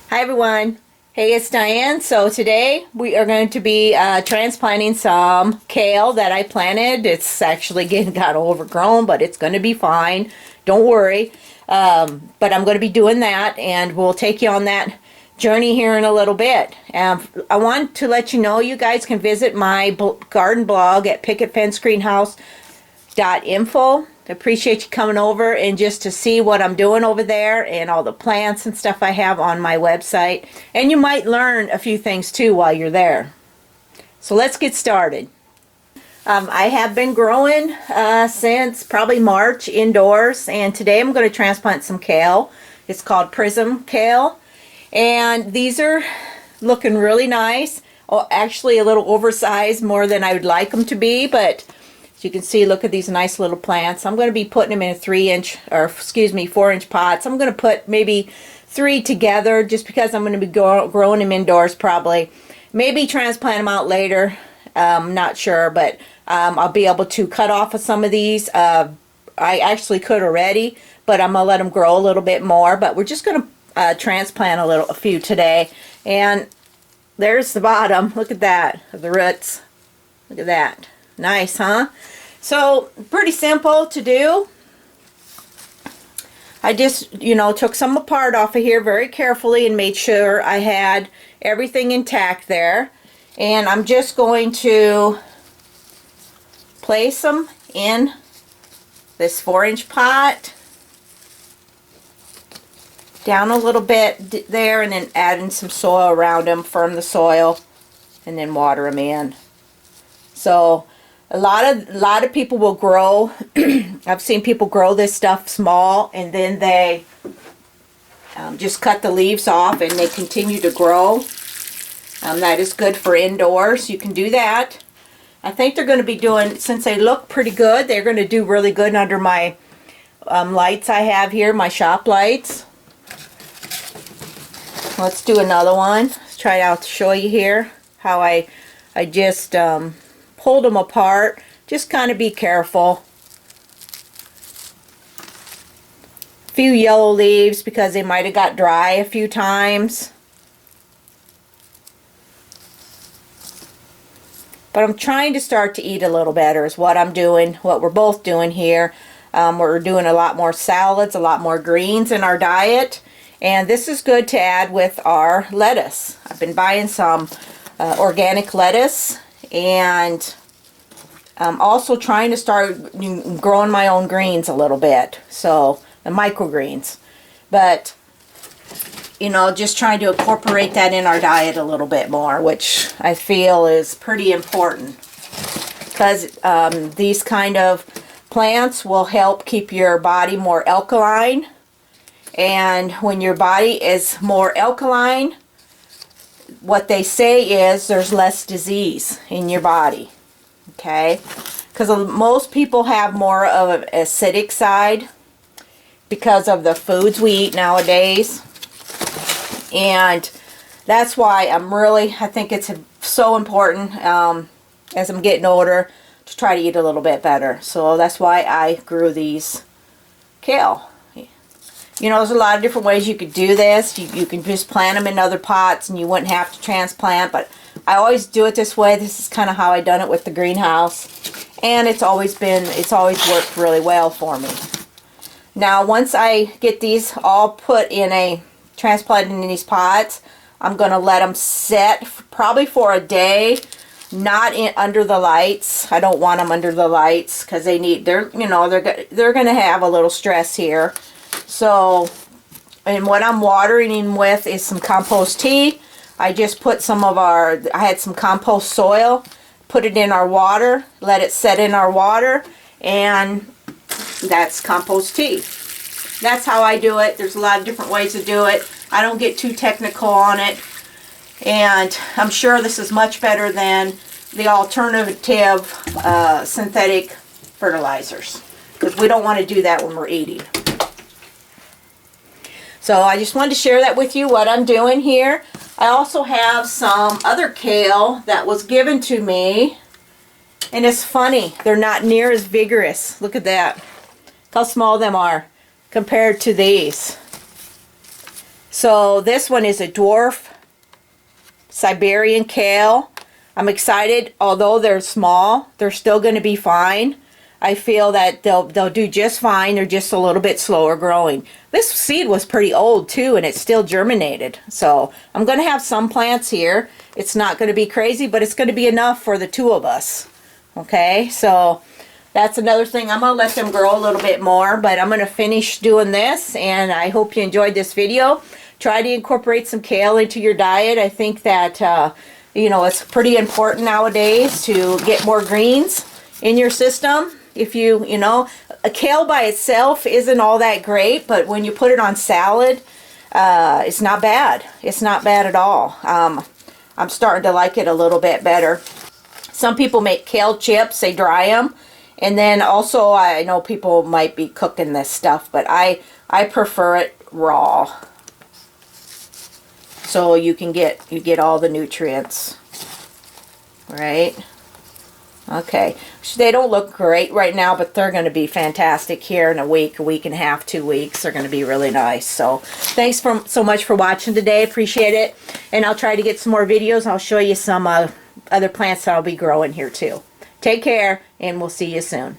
Hi everyone. Hey, it's Diane. So today we are going to be transplanting some kale that I planted. It's actually got overgrown, but it's going to be fine. Don't worry. But I'm going to be doing that, and we'll take you on that journey here in a little bit. I want to let you know you guys can visit my garden blog at picketfencegreenhouse.info. I appreciate you coming over and just to see what I'm doing over there and all the plants and stuff I have on my website. And you might learn a few things too while you're there. So let's get started. I have been growing since probably March indoors, and today I'm going to transplant some kale. It's called prism kale, and these are looking really nice. Oh, actually a little oversized, more than I would like them to be, but as you can see, look at these nice little plants. I'm going to be putting them in 4-inch pots. I'm going to put maybe 3 together just because I'm going to be growing them indoors probably. Maybe transplant them out later. Not sure, but I'll be able to cut off of some of these. I actually could already, but I'm going to let them grow a little bit more. But we're just going to transplant a few today. And there's the bottom. Look at that, the roots. Look at that. Nice, huh? So, pretty simple to do. I just, took some apart off of here very carefully and made sure I had everything intact there. And I'm just going to place them in this 4-inch pot. Down a little bit there, and then add in some soil around them, firm the soil, and then water them in. So, a lot of people will grow. I've seen people grow this stuff small, and then they just cut the leaves off and they continue to grow. That is good for indoors. You can do that. I think they're going to be doing, since they look pretty good, they're going to do really good under my lights I have here, my shop lights. Let's do another one. Let's try it out to show you here how I just pulled them apart. Just kind of be careful. A few yellow leaves because they might have got dry a few times. But I'm trying to start to eat a little better is what I'm doing, what we're both doing here. We're doing a lot more salads, a lot more greens in our diet. And this is good to add with our lettuce. I've been buying some organic lettuce, and I'm also trying to start growing my own greens a little bit, so the microgreens. But just trying to incorporate that in our diet a little bit more, which I feel is pretty important, because these kind of plants will help keep your body more alkaline. And when your body is more alkaline, what they say is there's less disease in your body. Okay? Because most people have more of an acidic side because of the foods we eat nowadays. And that's why I think it's so important as I'm getting older to try to eat a little bit better. So that's why I grew these kale. There's a lot of different ways you could do this. You can just plant them in other pots and you wouldn't have to transplant, but I always do it this way. This is kind of how I done it with the greenhouse, and it's always worked really well for me. Now, once I get these all put in transplanted in these pots, I'm going to let them set probably for a day, not under the lights. I don't want them under the lights because they're going to have a little stress here. So, and what I'm watering with is some compost tea. I just put I had some compost soil, put it in our water, let it set in our water, and that's compost tea. That's how I do it. There's a lot of different ways to do it. I don't get too technical on it, and I'm sure this is much better than the alternative synthetic fertilizers, because we don't want to do that when we're eating. So I just wanted to share that with you, what I'm doing here. I also have some other kale that was given to me. And it's funny, they're not near as vigorous. Look at that. Look how small them are compared to these. So this one is a dwarf Siberian kale. I'm excited. Although they're small, they're still going to be fine. I feel that they'll do just fine. They're just a little bit slower growing. This seed was pretty old too, and it's still germinated. So I'm going to have some plants here. It's not going to be crazy, but it's going to be enough for the two of us. Okay, so that's another thing. I'm going to let them grow a little bit more, but I'm going to finish doing this, and I hope you enjoyed this video. Try to incorporate some kale into your diet. I think that, you know, it's pretty important nowadays to get more greens in your system. If you know, a kale by itself isn't all that great, but when you put it on salad, it's not bad. It's not bad at all. I'm starting to like it a little bit better. Some people make kale chips. They dry them. And then also, I know people might be cooking this stuff, but I prefer it raw. So you get all the nutrients. Right? Okay, so they don't look great right now, but they're going to be fantastic here in a week and a half, 2 weeks. They're going to be really nice. So thanks so much for watching today. Appreciate it. And I'll try to get some more videos. I'll show you some other plants that I'll be growing here too. Take care, and we'll see you soon.